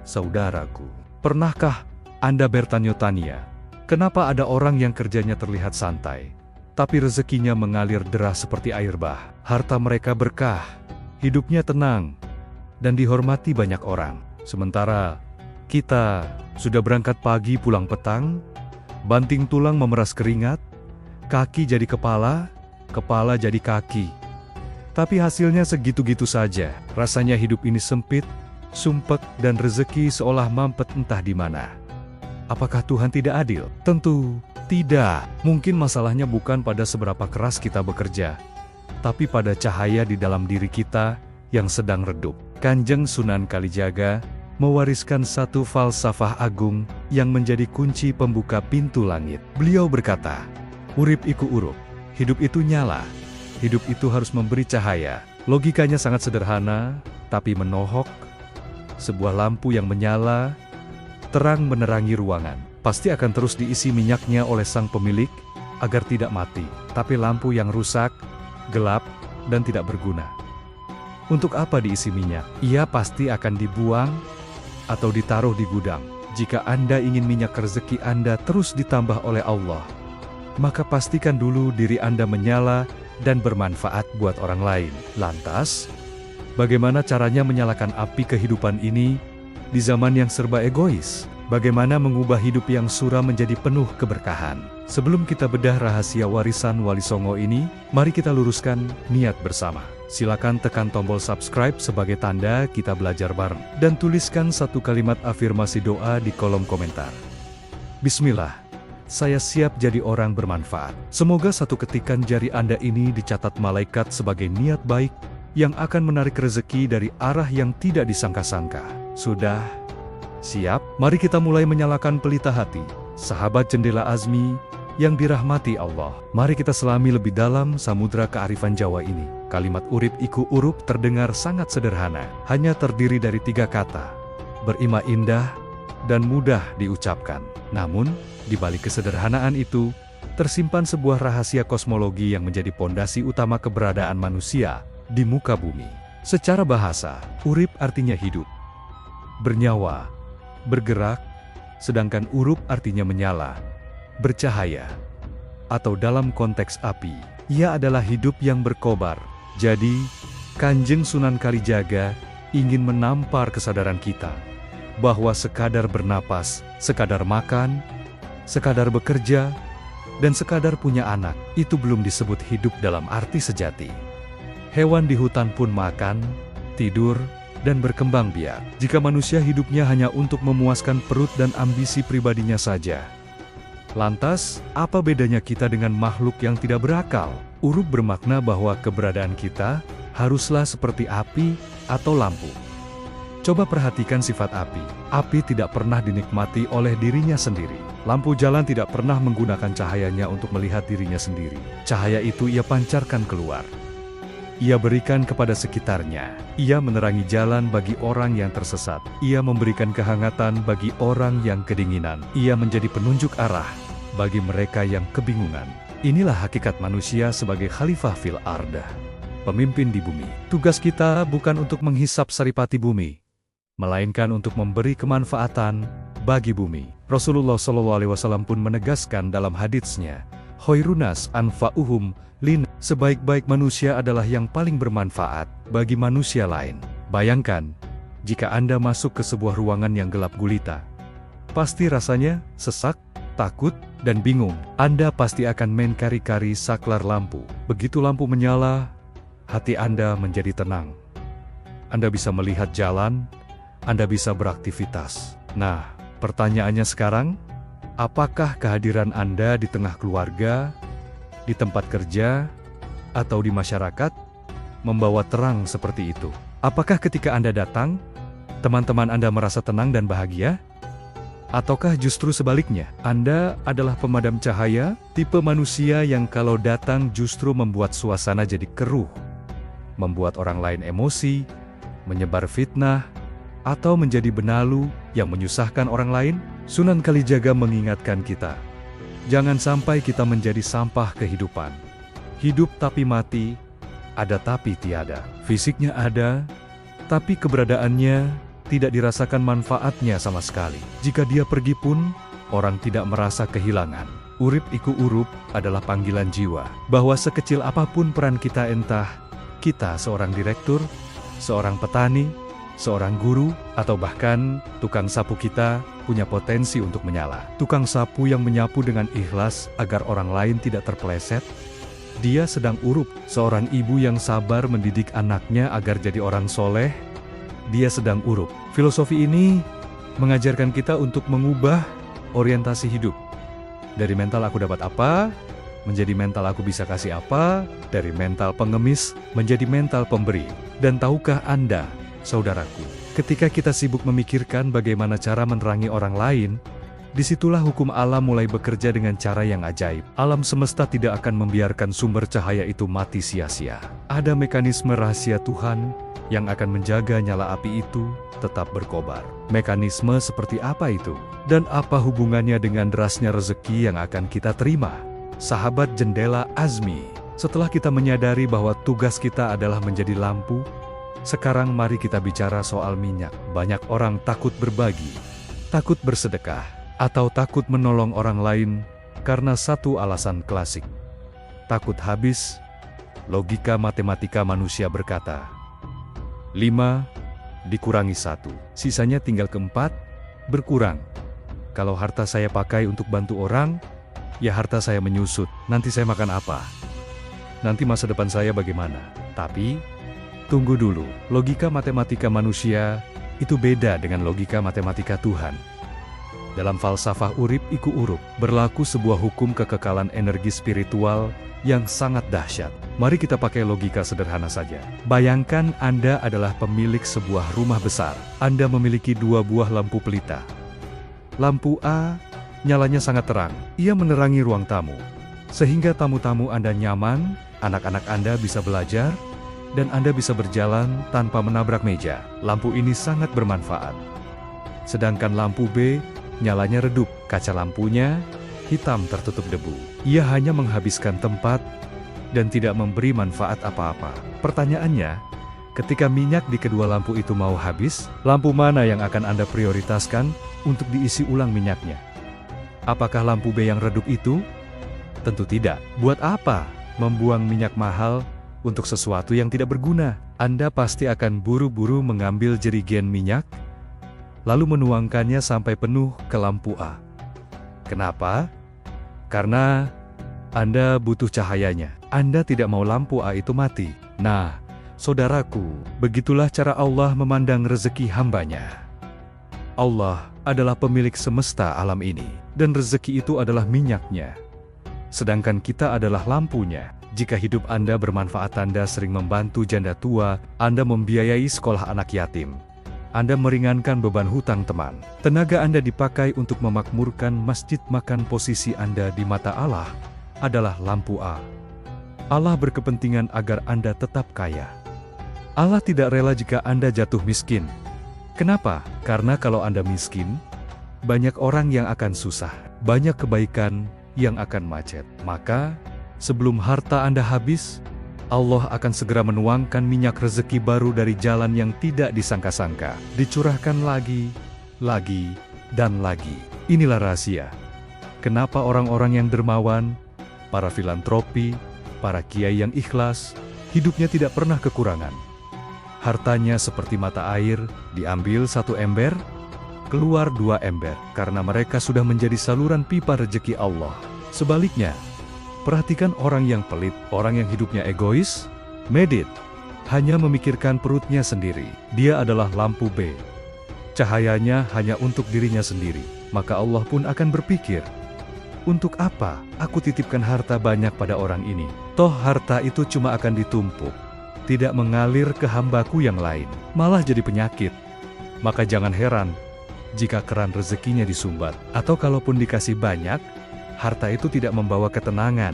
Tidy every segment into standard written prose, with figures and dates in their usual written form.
saudaraku. Pernahkah Anda bertanya-tanya, kenapa ada orang yang kerjanya terlihat santai, tapi rezekinya mengalir deras seperti air bah? Harta mereka berkah, hidupnya tenang, dan dihormati banyak orang. Sementara kita sudah berangkat pagi pulang petang, banting tulang memeras keringat, kaki jadi kepala, kepala jadi kaki. Tapi hasilnya segitu-gitu saja. Rasanya hidup ini sempit, sumpek, dan rezeki seolah mampet entah di mana. Apakah Tuhan tidak adil? Tentu tidak. Mungkin masalahnya bukan pada seberapa keras kita bekerja, tapi pada cahaya di dalam diri kita yang sedang redup. Kanjeng Sunan Kalijaga mewariskan satu falsafah agung yang menjadi kunci pembuka pintu langit. Beliau berkata, "Urip iku urup, hidup itu nyala, hidup itu harus memberi cahaya." Logikanya sangat sederhana, tapi menohok. Sebuah lampu yang menyala, terang menerangi ruangan, pasti akan terus diisi minyaknya oleh sang pemilik agar tidak mati. Tapi lampu yang rusak, gelap, dan tidak berguna, untuk apa diisi minyak? Ia pasti akan dibuang atau ditaruh di gudang. Jika Anda ingin minyak rezeki Anda terus ditambah oleh Allah, maka pastikan dulu diri Anda menyala dan bermanfaat buat orang lain. Lantas, bagaimana caranya menyalakan api kehidupan ini di zaman yang serba egois? Bagaimana mengubah hidup yang suram menjadi penuh keberkahan? Sebelum kita bedah rahasia warisan Wali Songo ini, mari kita luruskan niat bersama. Silakan tekan tombol subscribe sebagai tanda kita belajar bareng. Dan tuliskan satu kalimat afirmasi doa di kolom komentar. Bismillah, saya siap jadi orang bermanfaat. Semoga satu ketikan jari Anda ini dicatat malaikat sebagai niat baik yang akan menarik rezeki dari arah yang tidak disangka-sangka. Sudah siap? Mari kita mulai menyalakan pelita hati, sahabat jendela azmi yang dirahmati Allah. Mari kita selami lebih dalam samudra kearifan Jawa ini. Kalimat urip iku urup terdengar sangat sederhana, hanya terdiri dari 3 kata, berima indah dan mudah diucapkan. Namun, di balik kesederhanaan itu, tersimpan sebuah rahasia kosmologi yang menjadi pondasi utama keberadaan manusia di muka bumi. Secara bahasa, urip artinya hidup, bernyawa, bergerak, sedangkan urup artinya menyala, bercahaya, atau dalam konteks api, ia adalah hidup yang berkobar. Jadi, Kanjeng Sunan Kalijaga ingin menampar kesadaran kita bahwa sekadar bernapas, sekadar makan, sekadar bekerja, dan sekadar punya anak, itu belum disebut hidup dalam arti sejati. Hewan di hutan pun makan, tidur, dan berkembang biak. Jika manusia hidupnya hanya untuk memuaskan perut dan ambisi pribadinya saja, lantas, apa bedanya kita dengan makhluk yang tidak berakal? Urup bermakna bahwa keberadaan kita haruslah seperti api atau lampu. Coba perhatikan sifat api. Api tidak pernah dinikmati oleh dirinya sendiri. Lampu jalan tidak pernah menggunakan cahayanya untuk melihat dirinya sendiri. Cahaya itu ia pancarkan keluar. Ia berikan kepada sekitarnya. Ia menerangi jalan bagi orang yang tersesat. Ia memberikan kehangatan bagi orang yang kedinginan. Ia menjadi penunjuk arah bagi mereka yang kebingungan. Inilah hakikat manusia sebagai khalifah fil ardah, pemimpin di bumi. Tugas kita bukan untuk menghisap saripati bumi, melainkan untuk memberi kemanfaatan bagi bumi. Rasulullah SAW pun menegaskan dalam haditsnya, Khairunas anfa'uhum lin, sebaik-baik manusia adalah yang paling bermanfaat bagi manusia lain. Bayangkan, jika Anda masuk ke sebuah ruangan yang gelap gulita, pasti rasanya sesak, takut, dan bingung. Anda pasti akan main kari-kari saklar lampu. Begitu lampu menyala, hati Anda menjadi tenang. Anda bisa melihat jalan, Anda bisa beraktivitas. Nah, pertanyaannya sekarang, apakah kehadiran Anda di tengah keluarga, di tempat kerja, atau di masyarakat, membawa terang seperti itu? Apakah ketika Anda datang, teman-teman Anda merasa tenang dan bahagia? Ataukah justru sebaliknya, Anda adalah pemadam cahaya, tipe manusia yang kalau datang justru membuat suasana jadi keruh, membuat orang lain emosi, menyebar fitnah, atau menjadi benalu yang menyusahkan orang lain? Sunan Kalijaga mengingatkan kita, jangan sampai kita menjadi sampah kehidupan. Hidup tapi mati, ada tapi tiada. Fisiknya ada, tapi keberadaannya tidak dirasakan manfaatnya sama sekali. Jika dia pergi pun, orang tidak merasa kehilangan. Urip iku urup adalah panggilan jiwa, bahwa sekecil apapun peran kita, entah kita seorang direktur, seorang petani, seorang guru, atau bahkan tukang sapu, kita punya potensi untuk menyala. Tukang sapu yang menyapu dengan ikhlas agar orang lain tidak terpeleset, dia sedang urup. Seorang ibu yang sabar mendidik anaknya agar jadi orang soleh, dia sedang urup. Filosofi ini mengajarkan kita untuk mengubah orientasi hidup. Dari mental aku dapat apa, menjadi mental aku bisa kasih apa, dari mental pengemis menjadi mental pemberi. Dan tahukah Anda, saudaraku, ketika kita sibuk memikirkan bagaimana cara menerangi orang lain, disitulah hukum alam mulai bekerja dengan cara yang ajaib. Alam semesta tidak akan membiarkan sumber cahaya itu mati sia-sia. Ada mekanisme rahasia Tuhan yang akan menjaga nyala api itu tetap berkobar. Mekanisme seperti apa itu? Dan apa hubungannya dengan derasnya rezeki yang akan kita terima? Sahabat Jendela Azmi, setelah kita menyadari bahwa tugas kita adalah menjadi lampu, sekarang mari kita bicara soal minyak. Banyak orang takut berbagi, takut bersedekah, atau takut menolong orang lain karena satu alasan klasik. Takut habis. Logika matematika manusia berkata, 5 dikurangi 1, sisanya tinggal ke 4, berkurang. Kalau harta saya pakai untuk bantu orang, ya harta saya menyusut. Nanti saya makan apa? Nanti masa depan saya bagaimana? Tapi, tunggu dulu. Logika matematika manusia itu beda dengan logika matematika Tuhan. Dalam falsafah urip iku urup, berlaku sebuah hukum kekekalan energi spiritual yang sangat dahsyat. Mari kita pakai logika sederhana saja. Bayangkan Anda adalah pemilik sebuah rumah besar. Anda memiliki 2 buah lampu pelita. Lampu A, nyalanya sangat terang. Ia menerangi ruang tamu, sehingga tamu-tamu Anda nyaman, anak-anak Anda bisa belajar, dan Anda bisa berjalan tanpa menabrak meja. Lampu ini sangat bermanfaat. Sedangkan lampu B, nyalanya redup, kaca lampunya hitam tertutup debu. Ia hanya menghabiskan tempat dan tidak memberi manfaat apa-apa. Pertanyaannya, ketika minyak di kedua lampu itu mau habis, lampu mana yang akan Anda prioritaskan untuk diisi ulang minyaknya? Apakah lampu B yang redup itu? Tentu tidak. Buat apa membuang minyak mahal untuk sesuatu yang tidak berguna? Anda pasti akan buru-buru mengambil jerigen minyak, lalu menuangkannya sampai penuh ke lampu A. Kenapa? Karena Anda butuh cahayanya. Anda tidak mau lampu A itu mati. Nah, saudaraku, begitulah cara Allah memandang rezeki hambanya. Allah adalah pemilik semesta alam ini, dan rezeki itu adalah minyaknya. Sedangkan kita adalah lampunya. Jika hidup Anda bermanfaat, Anda sering membantu janda tua, Anda membiayai sekolah anak yatim, Anda meringankan beban hutang teman, tenaga Anda dipakai untuk memakmurkan masjid, makan posisi Anda di mata Allah adalah lampu A. Allah berkepentingan agar Anda tetap kaya. Allah tidak rela jika Anda jatuh miskin. Kenapa? Karena kalau Anda miskin, banyak orang yang akan susah, banyak kebaikan yang akan macet. Maka, sebelum harta Anda habis, Allah akan segera menuangkan minyak rezeki baru dari jalan yang tidak disangka-sangka. Dicurahkan lagi, dan lagi. Inilah rahasia. Kenapa orang-orang yang dermawan, para filantropi, para kiai yang ikhlas, hidupnya tidak pernah kekurangan. Hartanya seperti mata air, diambil 1 ember, keluar 2 ember, karena mereka sudah menjadi saluran pipa rezeki Allah. Sebaliknya, perhatikan orang yang pelit, orang yang hidupnya egois, medit, hanya memikirkan perutnya sendiri. Dia adalah lampu B. Cahayanya hanya untuk dirinya sendiri. Maka Allah pun akan berpikir, untuk apa aku titipkan harta banyak pada orang ini? Toh harta itu cuma akan ditumpuk, tidak mengalir ke hambaku yang lain, malah jadi penyakit. Maka jangan heran jika keran rezekinya disumbat, atau kalaupun dikasih banyak, harta itu tidak membawa ketenangan,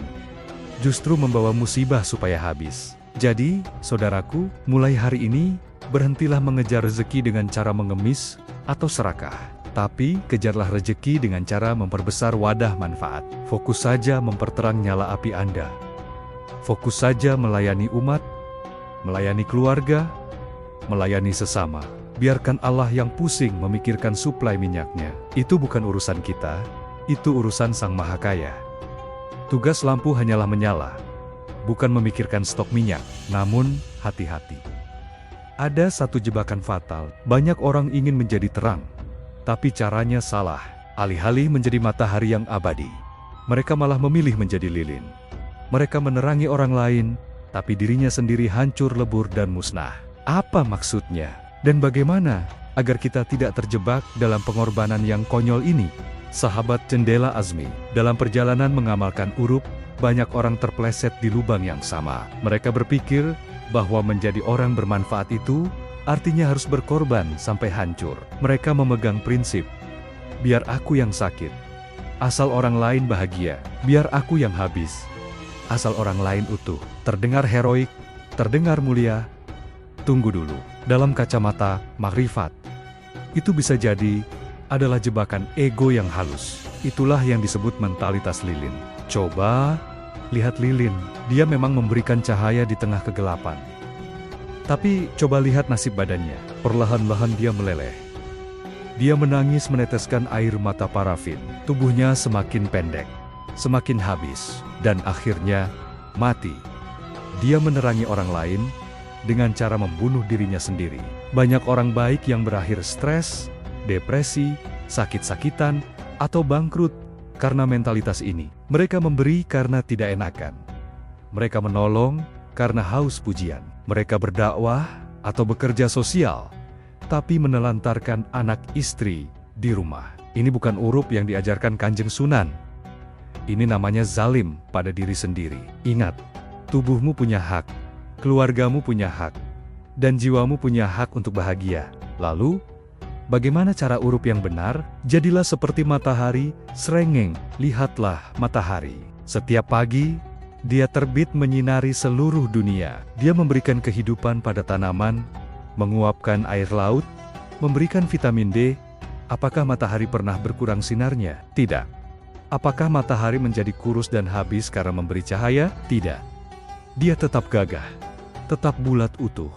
justru membawa musibah supaya habis. Jadi, saudaraku, mulai hari ini, berhentilah mengejar rezeki dengan cara mengemis atau serakah. Tapi, kejarlah rezeki dengan cara memperbesar wadah manfaat. Fokus saja memperterang nyala api Anda. Fokus saja melayani umat, melayani keluarga, melayani sesama. Biarkan Allah yang pusing memikirkan suplai minyaknya. Itu bukan urusan kita, itu urusan Sang Maha Kaya. Tugas lampu hanyalah menyala, bukan memikirkan stok minyak. Namun, hati-hati. Ada satu jebakan fatal. Banyak orang ingin menjadi terang, tapi caranya salah. Alih-alih menjadi matahari yang abadi, mereka malah memilih menjadi lilin. Mereka menerangi orang lain, tapi dirinya sendiri hancur lebur dan musnah. Apa maksudnya? Dan bagaimana agar kita tidak terjebak dalam pengorbanan yang konyol ini? Sahabat Jendela Azmi, dalam perjalanan mengamalkan urup, banyak orang terpleset di lubang yang sama. Mereka berpikir bahwa menjadi orang bermanfaat itu artinya harus berkorban sampai hancur. Mereka memegang prinsip, biar aku yang sakit, asal orang lain bahagia. Biar aku yang habis, asal orang lain utuh. Terdengar heroik, terdengar mulia. Tunggu dulu, dalam kacamata makrifat, itu bisa jadi adalah jebakan ego yang halus. Itulah yang disebut mentalitas lilin. Coba lihat lilin, dia memang memberikan cahaya di tengah kegelapan. Tapi coba lihat nasib badannya, perlahan-lahan dia meleleh. Dia menangis meneteskan air mata parafin. Tubuhnya semakin pendek, semakin habis, dan akhirnya mati. Dia menerangi orang lain dengan cara membunuh dirinya sendiri. Banyak orang baik yang berakhir stres, depresi, sakit-sakitan, atau bangkrut karena mentalitas ini. Mereka memberi karena tidak enakan. Mereka menolong karena haus pujian. Mereka berdakwah atau bekerja sosial, tapi menelantarkan anak istri di rumah. Ini bukan urup yang diajarkan Kanjeng Sunan. Ini namanya zalim pada diri sendiri. Ingat, tubuhmu punya hak, keluargamu punya hak, dan jiwamu punya hak untuk bahagia. Lalu, bagaimana cara urup yang benar? Jadilah seperti matahari, srengeng, lihatlah matahari. Setiap pagi, dia terbit menyinari seluruh dunia. Dia memberikan kehidupan pada tanaman, menguapkan air laut, memberikan vitamin D. Apakah matahari pernah berkurang sinarnya? Tidak. Apakah matahari menjadi kurus dan habis karena memberi cahaya? Tidak. Dia tetap gagah, tetap bulat utuh,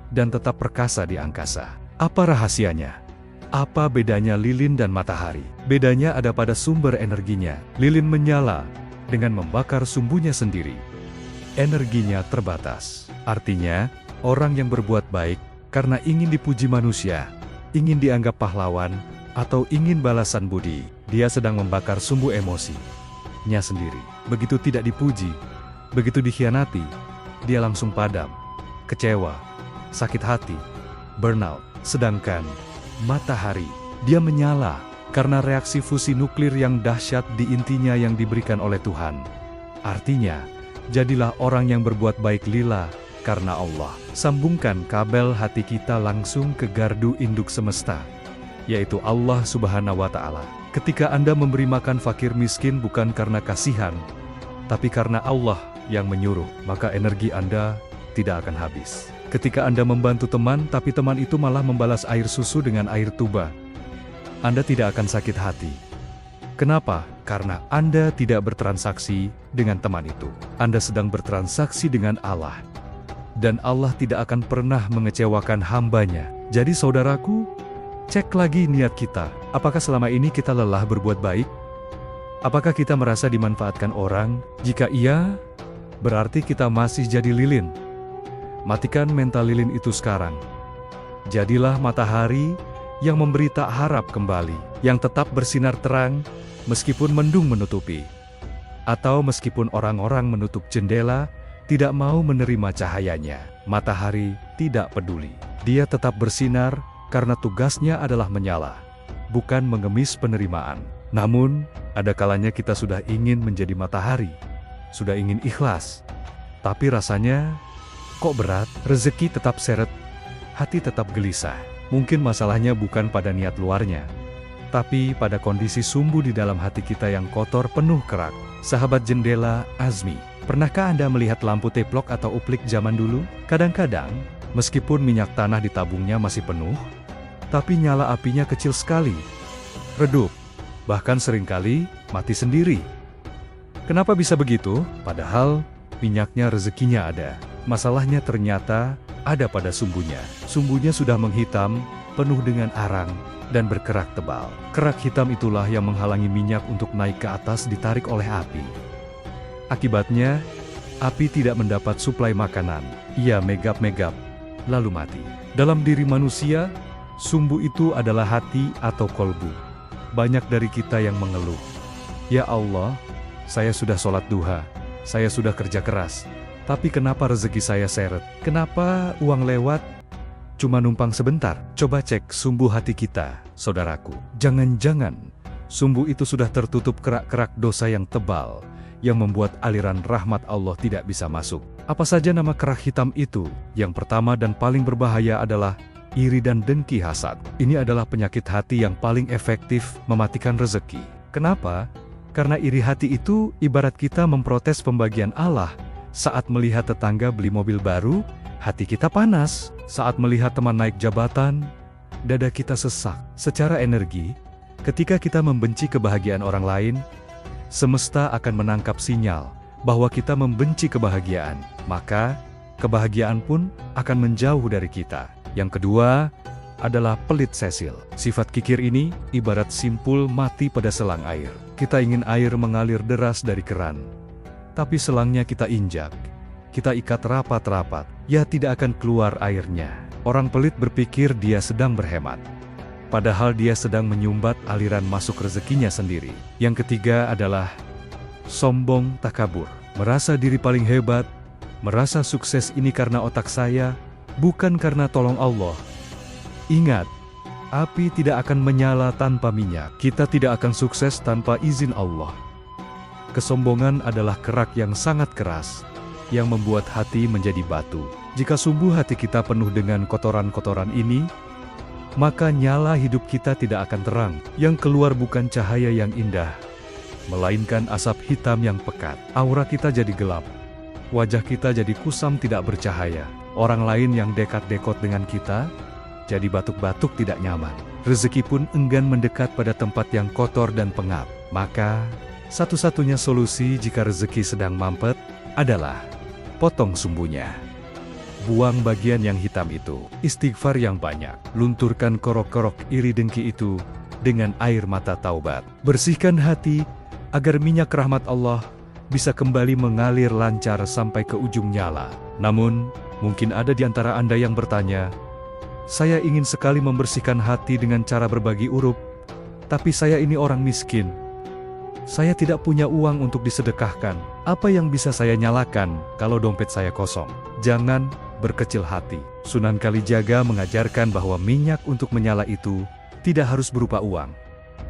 dan tetap perkasa di angkasa. Apa rahasianya? Apa bedanya lilin dan matahari? Bedanya ada pada sumber energinya. Lilin menyala dengan membakar sumbunya sendiri. Energinya terbatas. Artinya, orang yang berbuat baik karena ingin dipuji manusia, ingin dianggap pahlawan, atau ingin balasan budi, dia sedang membakar sumbu emosinya sendiri. Begitu tidak dipuji, begitu dikhianati, dia langsung padam, kecewa, sakit hati, burnout. Sedangkan matahari, dia menyala karena reaksi fusi nuklir yang dahsyat di intinya yang diberikan oleh Tuhan. Artinya, jadilah orang yang berbuat baik lillah karena Allah. Sambungkan kabel hati kita langsung ke gardu induk semesta, yaitu Allah Subhanahu wa Ta'ala. Ketika Anda memberi makan fakir miskin bukan karena kasihan, tapi karena Allah yang menyuruh, maka energi Anda tidak akan habis. Ketika Anda membantu teman, tapi teman itu malah membalas air susu dengan air tuba, Anda tidak akan sakit hati. Kenapa? Karena Anda tidak bertransaksi dengan teman itu. Anda sedang bertransaksi dengan Allah. Dan Allah tidak akan pernah mengecewakan hambanya. Jadi saudaraku, cek lagi niat kita. Apakah selama ini kita lelah berbuat baik? Apakah kita merasa dimanfaatkan orang? Jika iya, berarti kita masih jadi lilin. Matikan mental lilin itu sekarang. Jadilah matahari yang memberi tak harap kembali, yang tetap bersinar terang, meskipun mendung menutupi. Atau meskipun orang-orang menutup jendela, tidak mau menerima cahayanya. Matahari tidak peduli. Dia tetap bersinar, karena tugasnya adalah menyala, bukan mengemis penerimaan. Namun, ada kalanya kita sudah ingin menjadi matahari, sudah ingin ikhlas. Tapi rasanya, kok berat? Rezeki tetap seret, hati tetap gelisah. Mungkin masalahnya bukan pada niat luarnya, tapi pada kondisi sumbu di dalam hati kita yang kotor penuh kerak. Sahabat Jendela Azmi, pernahkah Anda melihat lampu teplok atau uplik zaman dulu? Kadang-kadang, meskipun minyak tanah di tabungnya masih penuh, tapi nyala apinya kecil sekali, redup, bahkan seringkali mati sendiri. Kenapa bisa begitu? Padahal, minyaknya rezekinya ada. Masalahnya ternyata ada pada sumbunya. Sumbunya sudah menghitam, penuh dengan arang, dan berkerak tebal. Kerak hitam itulah yang menghalangi minyak untuk naik ke atas ditarik oleh api. Akibatnya, api tidak mendapat suplai makanan. Ia megap-megap, lalu mati. Dalam diri manusia, sumbu itu adalah hati atau kolbu. Banyak dari kita yang mengeluh, "Ya Allah, saya sudah sholat duha, saya sudah kerja keras, tapi kenapa rezeki saya seret? Kenapa uang lewat? Cuma numpang sebentar." Coba cek sumbu hati kita, saudaraku. Jangan-jangan sumbu itu sudah tertutup kerak-kerak dosa yang tebal, yang membuat aliran rahmat Allah tidak bisa masuk. Apa saja nama kerak hitam itu? Yang pertama dan paling berbahaya adalah iri dan dengki hasad. Ini adalah penyakit hati yang paling efektif mematikan rezeki. Kenapa? Karena iri hati itu ibarat kita memprotes pembagian Allah. Saat melihat tetangga beli mobil baru, hati kita panas. Saat melihat teman naik jabatan, dada kita sesak. Secara energi, ketika kita membenci kebahagiaan orang lain, semesta akan menangkap sinyal bahwa kita membenci kebahagiaan, maka kebahagiaan pun akan menjauh dari kita. Yang kedua adalah pelit sesil. Sifat kikir ini ibarat simpul mati pada selang air. Kita ingin air mengalir deras dari keran, tapi selangnya kita injak, kita ikat rapat-rapat, ya tidak akan keluar airnya. Orang pelit berpikir dia sedang berhemat, padahal dia sedang menyumbat aliran masuk rezekinya sendiri. Yang ketiga adalah sombong takabur. Merasa diri paling hebat, merasa sukses ini karena otak saya, bukan karena tolong Allah. Ingat, api tidak akan menyala tanpa minyak. Kita tidak akan sukses tanpa izin Allah. Kesombongan adalah kerak yang sangat keras, yang membuat hati menjadi batu. Jika sumbu hati kita penuh dengan kotoran-kotoran ini, maka nyala hidup kita tidak akan terang. Yang keluar bukan cahaya yang indah, melainkan asap hitam yang pekat. Aura kita jadi gelap, wajah kita jadi kusam tidak bercahaya. Orang lain yang dekat-dekot dengan kita, jadi batuk-batuk tidak nyaman. Rezeki pun enggan mendekat pada tempat yang kotor dan pengap. Maka, satu-satunya solusi jika rezeki sedang mampet, adalah potong sumbunya. Buang bagian yang hitam itu. Istighfar yang banyak. Lunturkan korok-korok iri dengki itu dengan air mata taubat. Bersihkan hati agar minyak rahmat Allah bisa kembali mengalir lancar sampai ke ujung nyala. Namun, mungkin ada di antara Anda yang bertanya, "Saya ingin sekali membersihkan hati dengan cara berbagi urup, tapi saya ini orang miskin. Saya tidak punya uang untuk disedekahkan. Apa yang bisa saya nyalakan kalau dompet saya kosong?" Jangan berkecil hati. Sunan Kalijaga mengajarkan bahwa minyak untuk menyala itu tidak harus berupa uang.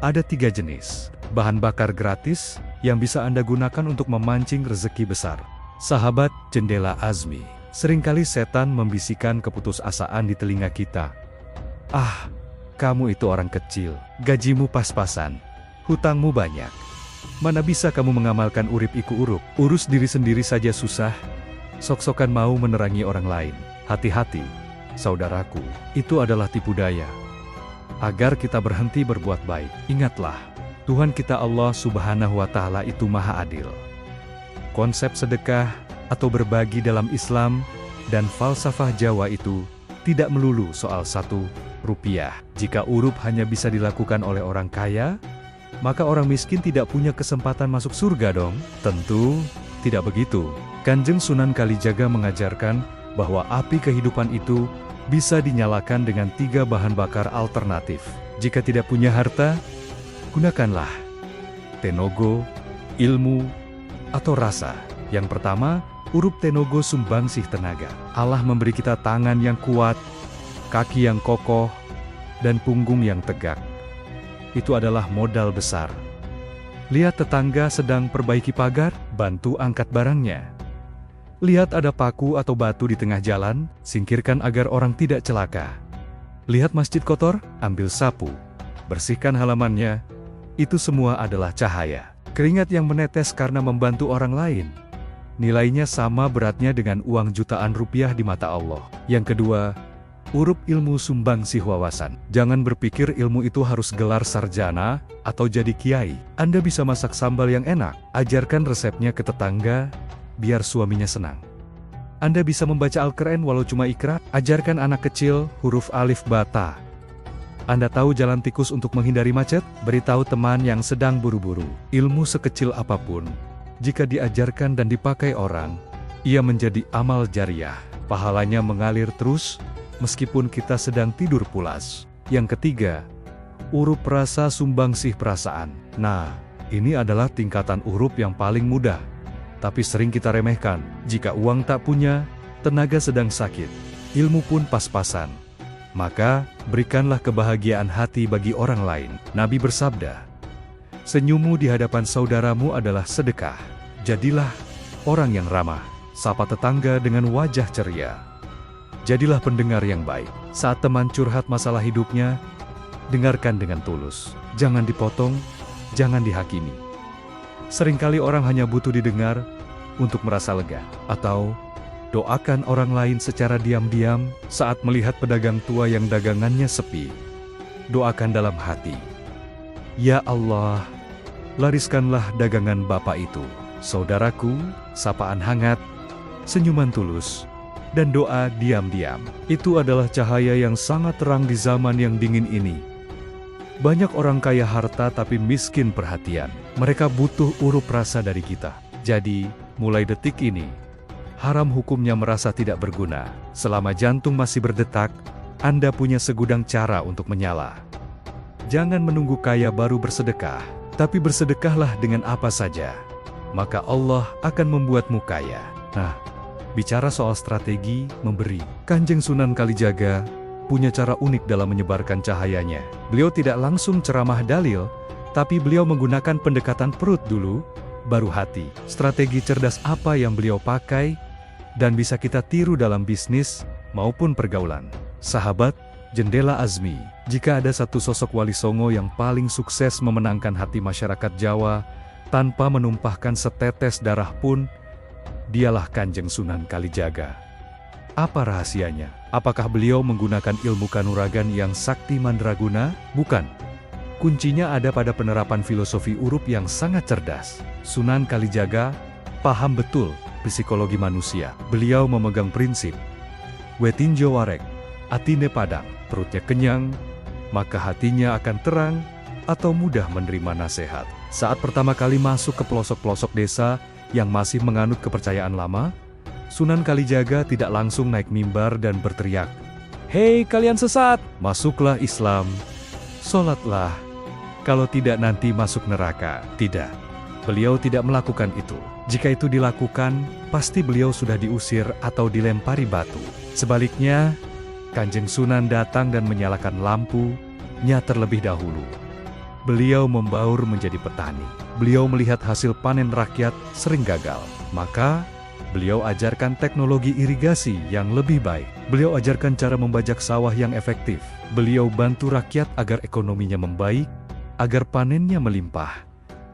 Ada 3 jenis bahan bakar gratis yang bisa Anda gunakan untuk memancing rezeki besar. Sahabat Jendela Azmi, seringkali setan membisikkan keputusasaan di telinga kita. "Ah, kamu itu orang kecil, gajimu pas-pasan, hutangmu banyak. Mana bisa kamu mengamalkan urip iku urup, urus diri sendiri saja susah, sok-sokan mau menerangi orang lain." Hati-hati, saudaraku, itu adalah tipu daya. Agar kita berhenti berbuat baik, ingatlah, Tuhan kita Allah Subhanahu wa Ta'ala itu Maha Adil. Konsep sedekah atau berbagi dalam Islam dan falsafah Jawa itu tidak melulu soal 1 rupiah. Jika urup hanya bisa dilakukan oleh orang kaya, maka orang miskin tidak punya kesempatan masuk surga dong? Tentu tidak begitu. Kanjeng Sunan Kalijaga mengajarkan bahwa api kehidupan itu bisa dinyalakan dengan 3 bahan bakar alternatif. Jika tidak punya harta, gunakanlah tenaga, ilmu, atau rasa. Yang pertama, urup tenaga sumbangsih tenaga. Allah memberi kita tangan yang kuat, kaki yang kokoh, dan punggung yang tegak. Itu adalah modal besar. Lihat tetangga sedang perbaiki pagar, bantu angkat barangnya. Lihat ada paku atau batu di tengah jalan, singkirkan agar orang tidak celaka. Lihat masjid kotor, ambil sapu, bersihkan halamannya. Itu semua adalah cahaya. Keringat yang menetes karena membantu orang lain, nilainya sama beratnya dengan uang jutaan rupiah di mata Allah. Yang kedua, urup ilmu sumbangsih wawasan. Jangan berpikir ilmu itu harus gelar sarjana atau jadi kiai. Anda bisa masak sambal yang enak, ajarkan resepnya ke tetangga, biar suaminya senang. Anda bisa membaca Al-Quran walau cuma ikra, ajarkan anak kecil huruf alif bata, Anda tahu jalan tikus untuk menghindari macet? Beritahu teman yang sedang buru-buru. Ilmu sekecil apapun, jika diajarkan dan dipakai orang, ia menjadi amal jariah. Pahalanya mengalir terus, meskipun kita sedang tidur pulas. Yang ketiga, urup rasa sumbangsih perasaan. Nah, ini adalah tingkatan urup yang paling mudah, tapi sering kita remehkan. Jika uang tak punya, tenaga sedang sakit, ilmu pun pas-pasan, maka berikanlah kebahagiaan hati bagi orang lain. Nabi bersabda, senyummu di hadapan saudaramu adalah sedekah. Jadilah orang yang ramah, sapa tetangga dengan wajah ceria. Jadilah pendengar yang baik. Saat teman curhat masalah hidupnya, dengarkan dengan tulus. Jangan dipotong, jangan dihakimi. Seringkali orang hanya butuh didengar untuk merasa lega. Atau doakan orang lain secara diam-diam saat melihat pedagang tua yang dagangannya sepi. Doakan dalam hati, ya Allah, lariskanlah dagangan Bapak itu. Saudaraku, sapaan hangat, senyuman tulus, dan doa diam-diam. Itu adalah cahaya yang sangat terang di zaman yang dingin ini. Banyak orang kaya harta tapi miskin perhatian. Mereka butuh urup rasa dari kita. Jadi, mulai detik ini, haram hukumnya merasa tidak berguna. Selama jantung masih berdetak, Anda punya segudang cara untuk menyala. Jangan menunggu kaya baru bersedekah, tapi bersedekahlah dengan apa saja. Maka Allah akan membuatmu kaya. Nah, bicara soal strategi memberi, Kanjeng Sunan Kalijaga punya cara unik dalam menyebarkan cahayanya. Beliau tidak langsung ceramah dalil, tapi beliau menggunakan pendekatan perut dulu, baru hati. Strategi cerdas apa yang beliau pakai, dan bisa kita tiru dalam bisnis maupun pergaulan. Sahabat, Jendela Azmi, jika ada satu sosok wali songo yang paling sukses memenangkan hati masyarakat Jawa, tanpa menumpahkan setetes darah pun, dialah Kanjeng Sunan Kalijaga. Apa rahasianya? Apakah beliau menggunakan ilmu kanuragan yang sakti mandraguna? Bukan. Kuncinya ada pada penerapan filosofi urup yang sangat cerdas. Sunan Kalijaga paham betul psikologi manusia. Beliau memegang prinsip, wetinjo warek, atine padang. Perutnya kenyang, maka hatinya akan terang atau mudah menerima nasihat. Saat pertama kali masuk ke pelosok-pelosok desa yang masih menganut kepercayaan lama, Sunan Kalijaga tidak langsung naik mimbar dan berteriak, "Hei kalian sesat, masuklah Islam, sholatlah, kalau tidak nanti masuk neraka." Tidak, beliau tidak melakukan itu. Jika itu dilakukan, pasti beliau sudah diusir atau dilempari batu. Sebaliknya, Kanjeng Sunan datang dan menyalakan lampunya terlebih dahulu. Beliau membaur menjadi petani. Beliau melihat hasil panen rakyat sering gagal. Maka, beliau ajarkan teknologi irigasi yang lebih baik. Beliau ajarkan cara membajak sawah yang efektif. Beliau bantu rakyat agar ekonominya membaik, agar panennya melimpah,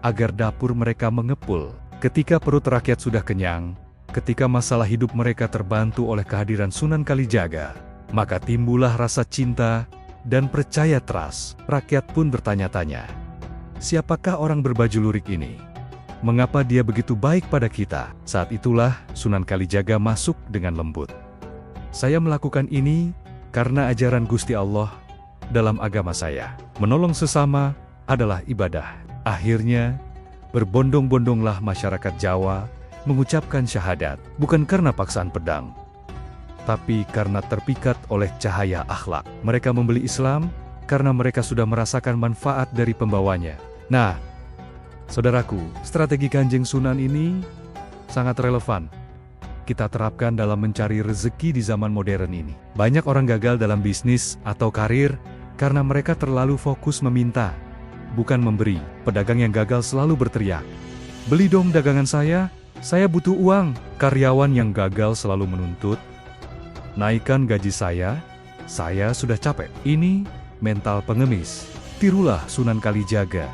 agar dapur mereka mengepul. Ketika perut rakyat sudah kenyang, ketika masalah hidup mereka terbantu oleh kehadiran Sunan Kalijaga, maka timbullah rasa cinta dan percaya trust. Rakyat pun bertanya-tanya, siapakah orang berbaju lurik ini? Mengapa dia begitu baik pada kita? Saat itulah Sunan Kalijaga masuk dengan lembut. Saya melakukan ini karena ajaran Gusti Allah dalam agama saya. Menolong sesama adalah ibadah. Akhirnya, berbondong-bondonglah masyarakat Jawa mengucapkan syahadat, bukan karena paksaan pedang, tapi karena terpikat oleh cahaya akhlak. Mereka membeli Islam karena mereka sudah merasakan manfaat dari pembawanya. Nah, saudaraku, strategi Kanjeng Sunan ini sangat relevan kita terapkan dalam mencari rezeki di zaman modern ini. Banyak orang gagal dalam bisnis atau karir karena mereka terlalu fokus meminta, bukan memberi. Pedagang yang gagal selalu berteriak, "Beli dong dagangan saya butuh uang." Karyawan yang gagal selalu menuntut, "Naikkan gaji saya sudah capek." Ini mental pengemis. Tirulah Sunan Kalijaga.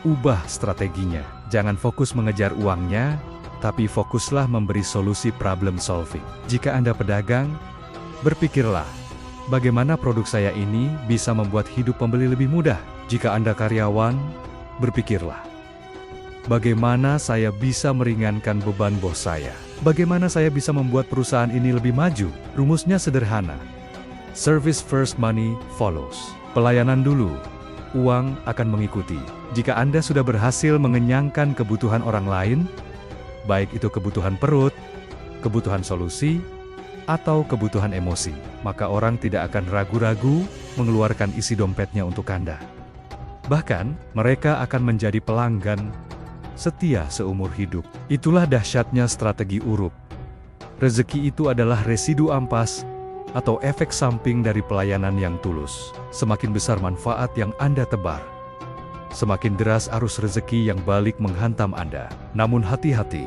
Ubah strateginya. Jangan fokus mengejar uangnya, tapi fokuslah memberi solusi problem solving. Jika Anda pedagang, berpikirlah, bagaimana produk saya ini bisa membuat hidup pembeli lebih mudah. Jika Anda karyawan, berpikirlah, bagaimana saya bisa meringankan beban bos saya? Bagaimana saya bisa membuat perusahaan ini lebih maju? Rumusnya sederhana. Service first, money follows. Pelayanan dulu, uang akan mengikuti. Jika Anda sudah berhasil mengenyangkan kebutuhan orang lain, baik itu kebutuhan perut, kebutuhan solusi, atau kebutuhan emosi, maka orang tidak akan ragu-ragu mengeluarkan isi dompetnya untuk Anda. Bahkan, mereka akan menjadi pelanggan setia seumur hidup. Itulah dahsyatnya strategi Urup. Rezeki itu adalah residu ampas atau efek samping dari pelayanan yang tulus. Semakin besar manfaat yang Anda tebar, semakin deras arus rezeki yang balik menghantam Anda. Namun hati-hati,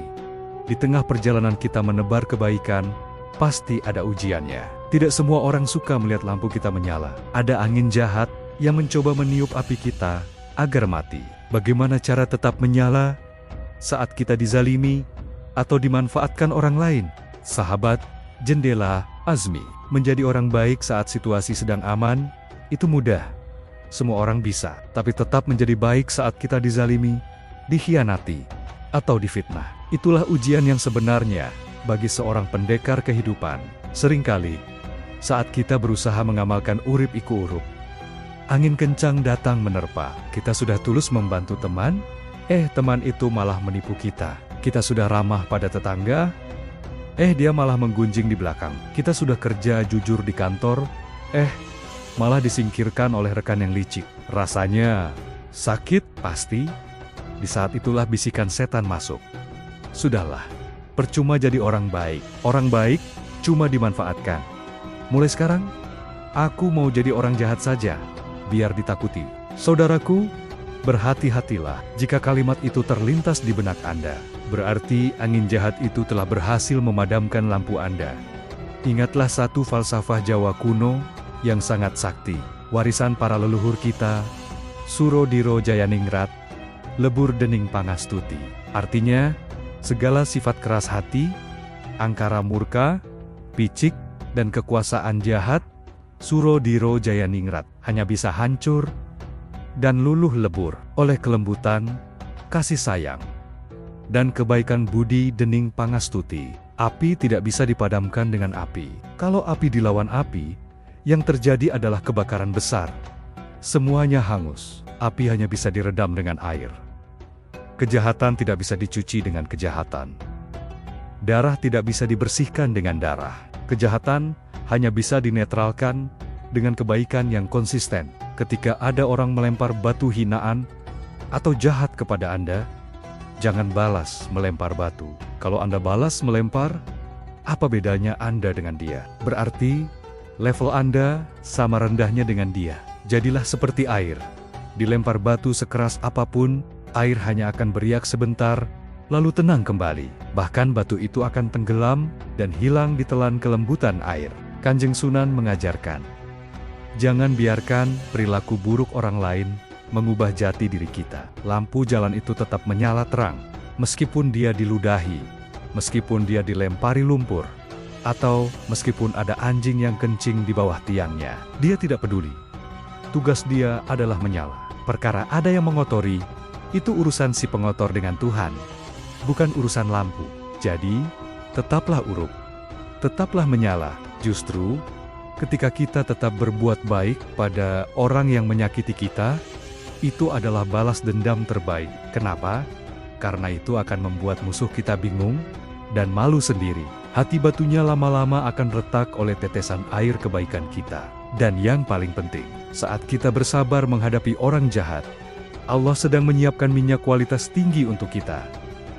di tengah perjalanan kita menebar kebaikan, pasti ada ujiannya. Tidak semua orang suka melihat lampu kita menyala. Ada angin jahat yang mencoba meniup api kita agar mati. Bagaimana cara tetap menyala saat kita dizalimi atau dimanfaatkan orang lain? Sahabat, Jendela Azmi, menjadi orang baik saat situasi sedang aman, itu mudah. Semua orang bisa, tapi tetap menjadi baik saat kita dizalimi, dikhianati, atau difitnah. Itulah ujian yang sebenarnya bagi seorang pendekar kehidupan. Seringkali, saat kita berusaha mengamalkan urip iku urup, angin kencang datang menerpa. Kita sudah tulus membantu teman, teman itu malah menipu kita. Kita sudah ramah pada tetangga, dia malah menggunjing di belakang. Kita sudah kerja jujur di kantor, malah disingkirkan oleh rekan yang licik. Rasanya sakit pasti. Di saat itulah bisikan setan masuk. Sudahlah, percuma jadi orang baik. Orang baik cuma dimanfaatkan. Mulai sekarang, aku mau jadi orang jahat saja, biar ditakuti. Saudaraku, berhati-hatilah jika kalimat itu terlintas di benak Anda. Berarti angin jahat itu telah berhasil memadamkan lampu Anda. Ingatlah satu falsafah Jawa kuno yang sangat sakti, warisan para leluhur kita, Suro Diro Jayaningrat, Lebur Dening Pangastuti. Artinya, segala sifat keras hati, angkara murka, picik, dan kekuasaan jahat, Suro Diro Jayaningrat hanya bisa hancur dan luluh lebur oleh kelembutan, kasih sayang, dan kebaikan budi Dening Pangastuti. Api tidak bisa dipadamkan dengan api. Kalau api dilawan api, yang terjadi adalah kebakaran besar. Semuanya hangus. Api hanya bisa diredam dengan air. Kejahatan tidak bisa dicuci dengan kejahatan. Darah tidak bisa dibersihkan dengan darah. Kejahatan hanya bisa dinetralkan dengan kebaikan yang konsisten. Ketika ada orang melempar batu hinaan atau jahat kepada Anda, jangan balas melempar batu. Kalau Anda balas melempar, apa bedanya Anda dengan dia? Berarti, level Anda sama rendahnya dengan dia. Jadilah seperti air. Dilempar batu sekeras apapun, air hanya akan beriak sebentar, lalu tenang kembali. Bahkan batu itu akan tenggelam dan hilang ditelan kelembutan air. Kanjeng Sunan mengajarkan, jangan biarkan perilaku buruk orang lain mengubah jati diri kita. Lampu jalan itu tetap menyala terang, meskipun dia diludahi, meskipun dia dilempari lumpur, atau meskipun ada anjing yang kencing di bawah tiangnya. Dia tidak peduli. Tugas dia adalah menyala. Perkara ada yang mengotori, itu urusan si pengotor dengan Tuhan, bukan urusan lampu. Jadi, tetaplah urup, tetaplah menyala. Justru, ketika kita tetap berbuat baik pada orang yang menyakiti kita, itu adalah balas dendam terbaik. Kenapa? Karena itu akan membuat musuh kita bingung dan malu sendiri. Hati batunya lama-lama akan retak oleh tetesan air kebaikan kita. Dan yang paling penting, saat kita bersabar menghadapi orang jahat, Allah sedang menyiapkan minyak kualitas tinggi untuk kita.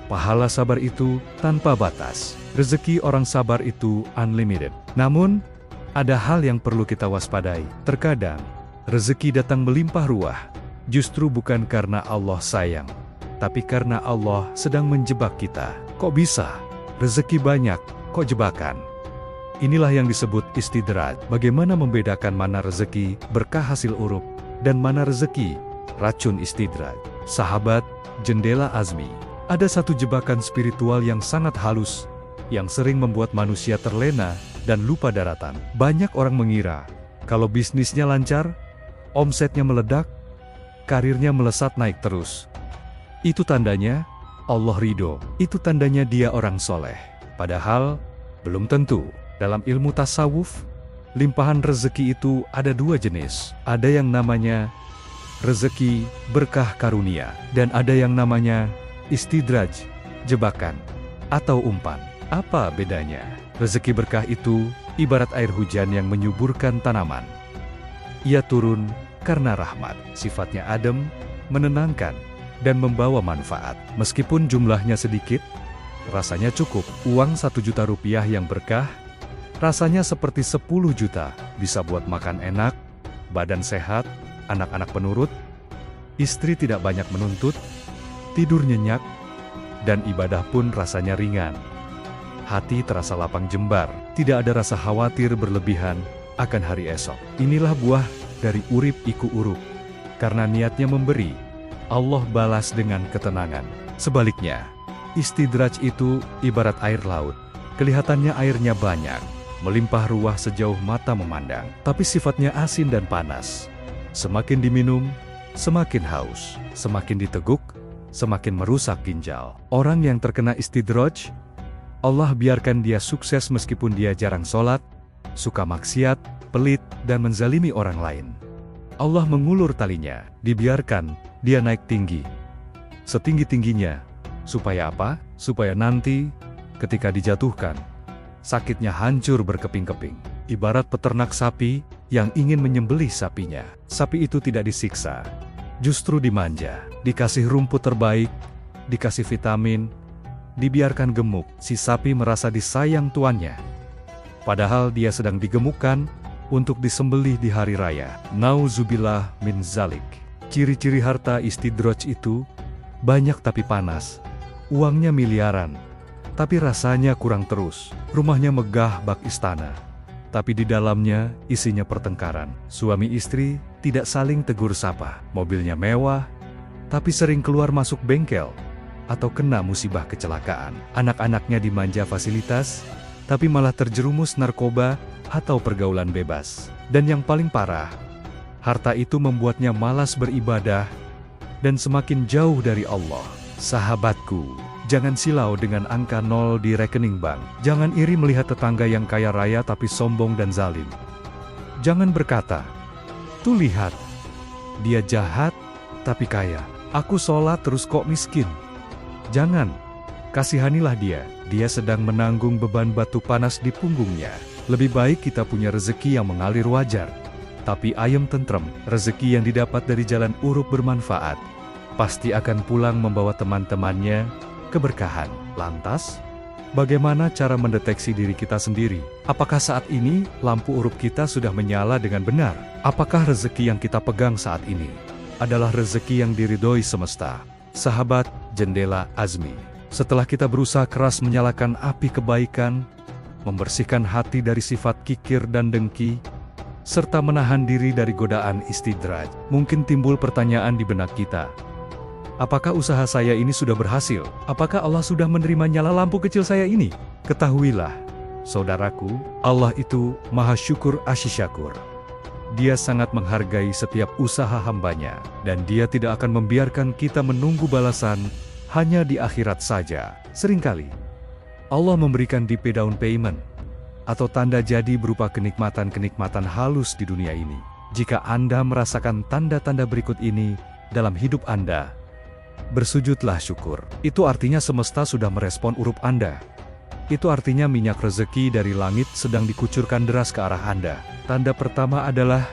Pahala sabar itu tanpa batas. Rezeki orang sabar itu unlimited. Namun, ada hal yang perlu kita waspadai. Terkadang, rezeki datang melimpah ruah, justru bukan karena Allah sayang, tapi karena Allah sedang menjebak kita. Kok bisa? Rezeki banyak, kok jebakan? Inilah yang disebut istidraj. Bagaimana membedakan mana rezeki berkah hasil urup, dan mana rezeki racun istidraj? Sahabat, Jendela Azmi, ada satu jebakan spiritual yang sangat halus, yang sering membuat manusia terlena dan lupa daratan. Banyak orang mengira, kalau bisnisnya lancar, omsetnya meledak, karirnya melesat naik terus, itu tandanya Allah ridho, itu tandanya dia orang soleh. Padahal, belum tentu. Dalam ilmu tasawuf, Limpahan rezeki itu ada dua jenis. Ada yang namanya rezeki berkah karunia, dan ada yang namanya istidraj, jebakan, atau umpan. Apa bedanya? Rezeki berkah itu ibarat air hujan yang menyuburkan tanaman. Ia turun karena rahmat, sifatnya adem, menenangkan, dan membawa manfaat. Meskipun jumlahnya sedikit, rasanya cukup. Uang 1 juta rupiah yang berkah, rasanya seperti 10 juta, bisa buat makan enak, badan sehat, anak-anak penurut, istri tidak banyak menuntut, tidur nyenyak, dan ibadah pun rasanya ringan. Hati terasa lapang jembar, tidak ada rasa khawatir berlebihan akan hari esok. Inilah buah dari urip iku uruk. Karena niatnya memberi, Allah balas dengan ketenangan. Sebaliknya, istidraj itu ibarat air laut. Kelihatannya airnya banyak, melimpah ruah sejauh mata memandang, tapi sifatnya asin dan panas. Semakin diminum, semakin haus, semakin diteguk, semakin merusak ginjal. Orang yang terkena istidraj, Allah biarkan dia sukses meskipun dia jarang sholat, suka maksiat, pelit, dan menzalimi orang lain. Allah mengulur talinya, dibiarkan dia naik tinggi, setinggi-tingginya. Supaya apa? Supaya nanti, ketika dijatuhkan, sakitnya hancur berkeping-keping. Ibarat peternak sapi yang ingin menyembelih sapinya. Sapi itu tidak disiksa, justru dimanja, dikasih rumput terbaik, dikasih vitamin, dibiarkan gemuk. Si sapi merasa disayang tuannya, padahal dia sedang digemukkan untuk disembelih di hari raya. Nauzubillah min zalik. Ciri-ciri harta istidraj itu banyak tapi panas. Uangnya miliaran, tapi rasanya kurang terus. Rumahnya megah bak istana, tapi di dalamnya isinya pertengkaran. Suami istri tidak saling tegur sapa. Mobilnya mewah, tapi sering keluar masuk bengkel atau kena musibah kecelakaan. Anak-anaknya dimanja fasilitas, tapi malah terjerumus narkoba atau pergaulan bebas. Dan yang paling parah, harta itu membuatnya malas beribadah dan semakin jauh dari Allah. Sahabatku, jangan silau dengan angka 0 di rekening bank. Jangan iri melihat tetangga yang kaya raya tapi sombong dan zalim. Jangan berkata, "Tuh lihat, dia jahat tapi kaya. Aku sholat terus kok miskin." Jangan, kasihanilah dia. Dia sedang menanggung beban batu panas di punggungnya. Lebih baik kita punya rezeki yang mengalir wajar, tapi ayem tentrem. Rezeki yang didapat dari jalan uruk bermanfaat, pasti akan pulang membawa teman-temannya keberkahan. Lantas, bagaimana cara mendeteksi diri kita sendiri? Apakah saat ini lampu uruk kita sudah menyala dengan benar? Apakah rezeki yang kita pegang saat ini adalah rezeki yang diridhoi semesta? Sahabat Jendela Azmi, setelah kita berusaha keras menyalakan api kebaikan, membersihkan hati dari sifat kikir dan dengki, serta menahan diri dari godaan istidraj, mungkin timbul pertanyaan di benak kita. Apakah usaha saya ini sudah berhasil? Apakah Allah sudah menerima nyala lampu kecil saya ini? Ketahuilah, saudaraku, Allah itu Maha Syukur Asy-Syakur. Dia sangat menghargai setiap usaha hambanya, dan Dia tidak akan membiarkan kita menunggu balasan hanya di akhirat saja. Seringkali Allah memberikan DP down payment atau tanda jadi berupa kenikmatan-kenikmatan halus di dunia ini. Jika Anda merasakan tanda-tanda berikut ini dalam hidup Anda, bersujudlah syukur. Itu artinya semesta sudah merespon urip Anda. Itu artinya minyak rezeki dari langit sedang dikucurkan deras ke arah Anda. Tanda pertama adalah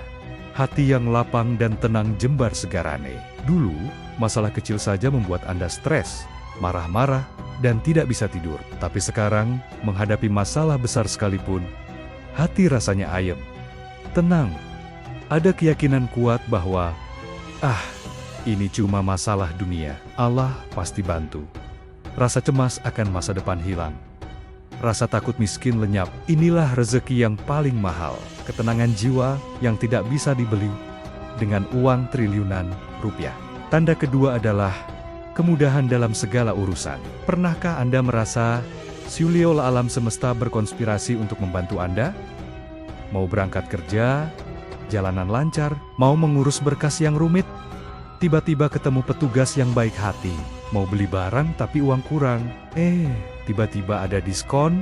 hati yang lapang dan tenang jembar segarane. Dulu, masalah kecil saja membuat Anda stres, marah-marah, dan tidak bisa tidur. Tapi sekarang, menghadapi masalah besar sekalipun, hati rasanya ayem, tenang. Ada keyakinan kuat bahwa, ini cuma masalah dunia. Allah pasti bantu. Rasa cemas akan masa depan hilang. Rasa takut miskin lenyap. Inilah rezeki yang paling mahal. Ketenangan jiwa yang tidak bisa dibeli dengan uang triliunan rupiah. Tanda kedua adalah kemudahan dalam segala urusan. Pernahkah Anda merasa Siuliol alam semesta berkonspirasi untuk membantu Anda? Mau berangkat kerja, jalanan lancar, mau mengurus berkas yang rumit, tiba-tiba ketemu petugas yang baik hati. Mau beli barang tapi uang kurang, tiba-tiba ada diskon,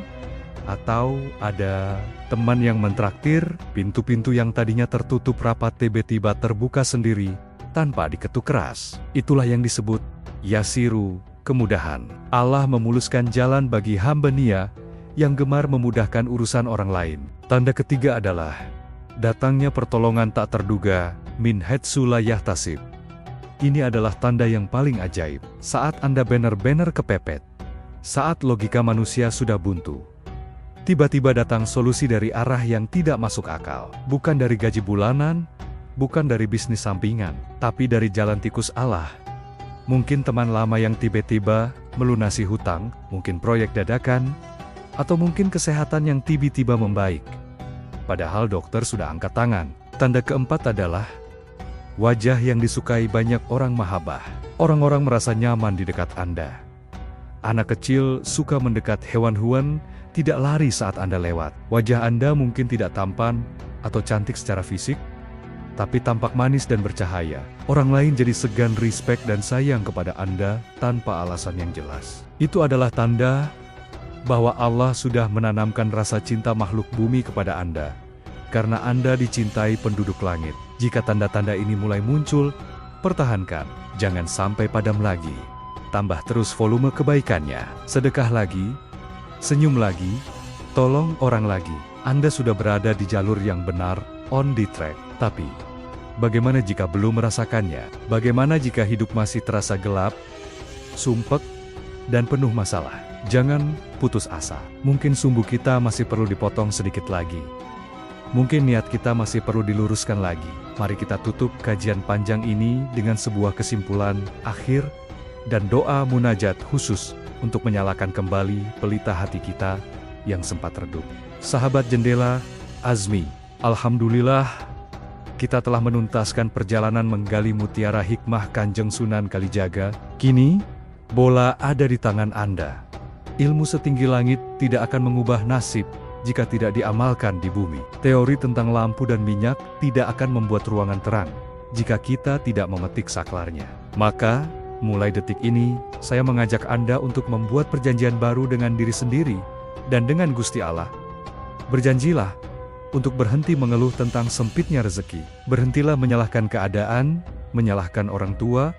Atau ada teman yang mentraktir, pintu-pintu yang tadinya tertutup rapat tiba-tiba terbuka sendiri tanpa diketuk keras. Itulah yang disebut yasiru, kemudahan. Allah memuluskan jalan bagi hamba-Nya yang gemar memudahkan urusan orang lain. Tanda ketiga adalah datangnya pertolongan tak terduga, min haitsu la yahtasib. Ini adalah tanda yang paling ajaib. Saat Anda benar-benar kepepet, saat logika manusia sudah buntu, tiba-tiba datang solusi dari arah yang tidak masuk akal. Bukan dari gaji bulanan, bukan dari bisnis sampingan, tapi dari jalan tikus Allah. Mungkin teman lama yang tiba-tiba melunasi hutang, mungkin proyek dadakan, atau mungkin kesehatan yang tiba-tiba membaik. Padahal dokter sudah angkat tangan. Tanda keempat adalah wajah yang disukai banyak orang mahabbah. Orang-orang merasa nyaman di dekat Anda. Anak kecil suka mendekat hewan-hewan, tidak lari saat Anda lewat. Wajah Anda mungkin tidak tampan atau cantik secara fisik, tapi tampak manis dan bercahaya. Orang lain jadi segan, respect dan sayang kepada Anda tanpa alasan yang jelas. Itu adalah tanda bahwa Allah sudah menanamkan rasa cinta makhluk bumi kepada Anda, karena Anda dicintai penduduk langit. Jika tanda-tanda ini mulai muncul, pertahankan, jangan sampai padam lagi. Tambah terus volume kebaikannya, sedekah lagi, senyum lagi, tolong orang lagi. Anda sudah berada di jalur yang benar, on the track. Tapi, bagaimana jika belum merasakannya? Bagaimana jika hidup masih terasa gelap, sumpek, dan penuh masalah? Jangan putus asa. Mungkin sumbu kita masih perlu dipotong sedikit lagi. Mungkin niat kita masih perlu diluruskan lagi. Mari kita tutup kajian panjang ini dengan sebuah kesimpulan akhir dan doa munajat khusus untuk menyalakan kembali pelita hati kita yang sempat redup. Sahabat Jendela Azmi, alhamdulillah kita telah menuntaskan perjalanan menggali mutiara hikmah Kanjeng Sunan Kalijaga. Kini, bola ada di tangan Anda. Ilmu setinggi langit tidak akan mengubah nasib jika tidak diamalkan di bumi. Teori tentang lampu dan minyak tidak akan membuat ruangan terang jika kita tidak memetik saklarnya. Maka, mulai detik ini, saya mengajak Anda untuk membuat perjanjian baru dengan diri sendiri dan dengan Gusti Allah. Berjanjilah untuk berhenti mengeluh tentang sempitnya rezeki. Berhentilah menyalahkan keadaan, menyalahkan orang tua,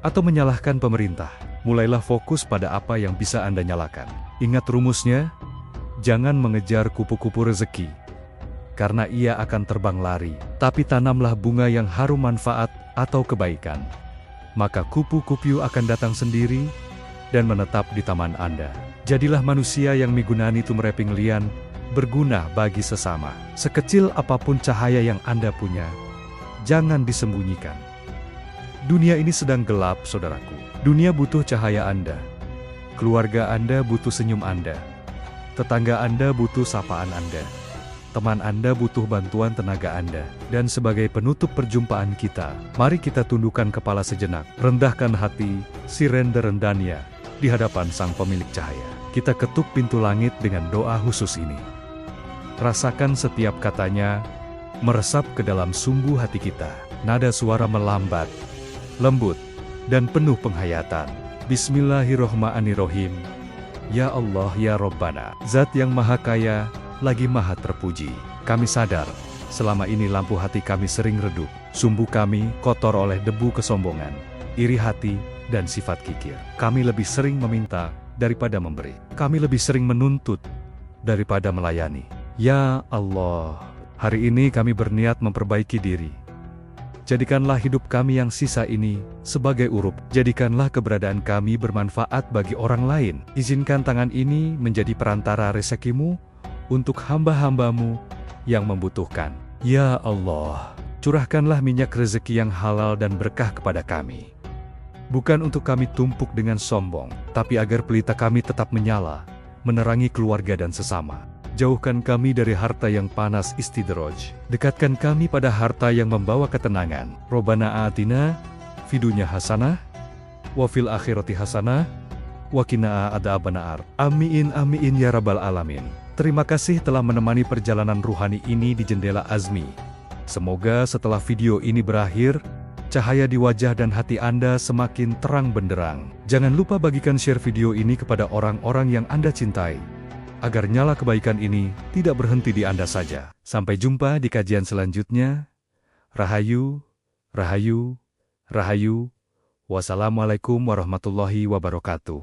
atau menyalahkan pemerintah. Mulailah fokus pada apa yang bisa Anda nyalakan. Ingat rumusnya, jangan mengejar kupu-kupu rezeki, karena ia akan terbang lari. Tapi tanamlah bunga yang harum manfaat atau kebaikan. Maka kupu-kupu akan datang sendiri dan menetap di taman Anda. Jadilah manusia yang migunani tumreping lian, berguna bagi sesama. Sekecil apapun cahaya yang Anda punya, jangan disembunyikan. Dunia ini sedang gelap, saudaraku. Dunia butuh cahaya Anda. Keluarga Anda butuh senyum Anda. Tetangga Anda butuh sapaan Anda. Teman Anda butuh bantuan tenaga Anda. Dan sebagai penutup perjumpaan kita, mari kita tundukkan kepala sejenak, rendahkan hati, surrender rendahnya di hadapan Sang Pemilik Cahaya. Kita ketuk pintu langit dengan doa khusus ini. Rasakan setiap katanya meresap ke dalam sumbu hati kita. Nada suara melambat, lembut, dan penuh penghayatan. Bismillahirrohmanirrohim. Ya Allah, ya Rabbana, Zat yang Maha Kaya, lagi Maha Terpuji. Kami sadar, selama ini lampu hati kami sering redup. Sumbu kami kotor oleh debu kesombongan, iri hati, dan sifat kikir. Kami lebih sering meminta daripada memberi. Kami lebih sering menuntut daripada melayani. Ya Allah, hari ini kami berniat memperbaiki diri. Jadikanlah hidup kami yang sisa ini sebagai urup. Jadikanlah keberadaan kami bermanfaat bagi orang lain. Izinkan tangan ini menjadi perantara rezekimu untuk hamba-hambamu yang membutuhkan. Ya Allah, curahkanlah minyak rezeki yang halal dan berkah kepada kami. Bukan untuk kami tumpuk dengan sombong, tapi agar pelita kami tetap menyala, menerangi keluarga dan sesama. Jauhkan kami dari harta yang panas istidraj. Dekatkan kami pada harta yang membawa ketenangan. Robbana atina fid dunya hasanah wa fil akhirati hasanah wa qina adzabannar. Amin amin ya rabbal alamin. Terima kasih telah menemani perjalanan ruhani ini di Jendela Azmi. Semoga setelah video ini berakhir, cahaya di wajah dan hati Anda semakin terang benderang. Jangan lupa bagikan share video ini kepada orang-orang yang Anda cintai. agar nyala kebaikan ini tidak berhenti di Anda saja. Sampai jumpa di kajian selanjutnya. Rahayu, Rahayu, Rahayu. Wassalamualaikum warahmatullahi wabarakatuh.